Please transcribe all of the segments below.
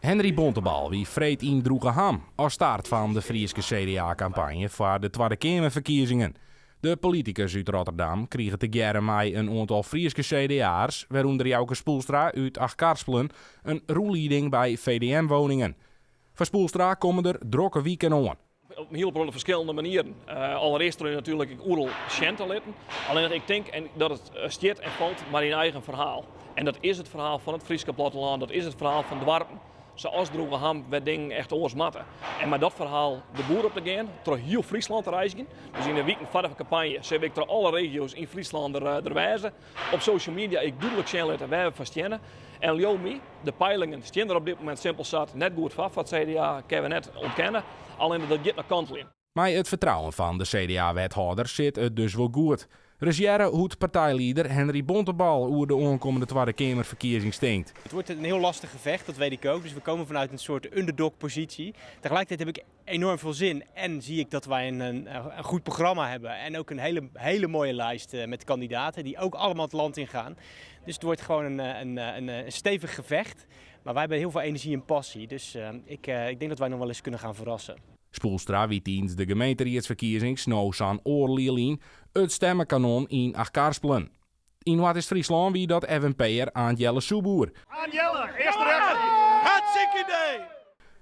Henry Bontebal wie vreet in Droegeham als start van de Frieske CDA-campagne voor de Tweede Kamerverkiezingen. De politicus uit Rotterdam kregen te jaren mei een aantal Frieske CDA'ers, waaronder Jouke Spoelstra uit Achtkarspelen, een roelleiding bij VDM-woningen. Voor Spoelstra komen er drokke weken aan. Op een heleboel verschillende manieren. Allereerst door natuurlijk ik oerl te letten. Alleen ik denk dat het stiert en valt maar in eigen verhaal. En dat is het verhaal van het Friese platteland, dat is het verhaal van Dwarpen. Zoals Droegeham, werd dingen echt oorsmatten. En met dat verhaal de boer op te gaan, door heel Friesland te reizen. Dus in de weken van de campagne heb ik door alle regio's in Friesland er wijzen. Op social media ik duidelijk zien laten wij hebben van en Ljomi, de peilingen staan er op dit moment simpel zat net goed van het CDA, kunnen we net ontkennen. Alleen dat gaat naar kant in. Maar het vertrouwen van de CDA-wethouder zit het dus wel goed. Regière hoe partijleider Henry Bontebal over de aankomende Tweede Kamerverkiezing stinkt. Het wordt een heel lastig gevecht, dat weet ik ook. Dus we komen vanuit een soort underdog-positie. Tegelijkertijd heb ik enorm veel zin en zie ik dat wij een goed programma hebben. En ook een hele mooie lijst met kandidaten die ook allemaal het land ingaan. Dus het wordt gewoon een stevig gevecht. Maar wij hebben heel veel energie en passie. Dus ik denk dat wij nog wel eens kunnen gaan verrassen. Spoelstra wie tijdens de gemeenteraadsverkiezing snel zijn oorlieling het stemmenkanon in Achtkarspelen. In West-Friesland wie dat FNP'er Aantjelle Soeboer. Aantjelle, eerste reactie. Hartstikke idee!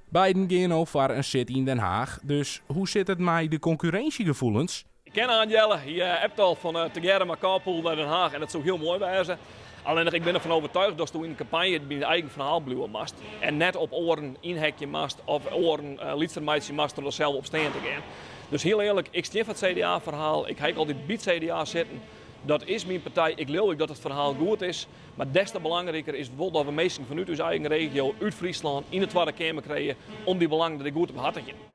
Beiden gaan nou voor een zit in Den Haag. Dus hoe zit het met de concurrentiegevoelens? Ik ken Aantjelle, je hebt al van Tegere naar Carpool naar Den Haag en dat zou heel mooi wijzen. Alleen ik ben ervan overtuigd dat je in de campagne je eigen verhaal blijven mast. En net op oren inhekje mast of oren liedstermeidje mast er zelf op staan te gaan. Dus heel eerlijk, ik stief het CDA-verhaal. Ik heb altijd bij het CDA zitten. Dat is mijn partij. Ik geloof dat het verhaal goed is. Maar des te belangrijker is bijvoorbeeld dat we mensen vanuit onze eigen regio, uit Friesland, in de Tweede Kamer krijgen om die belangen die goed te behartigen.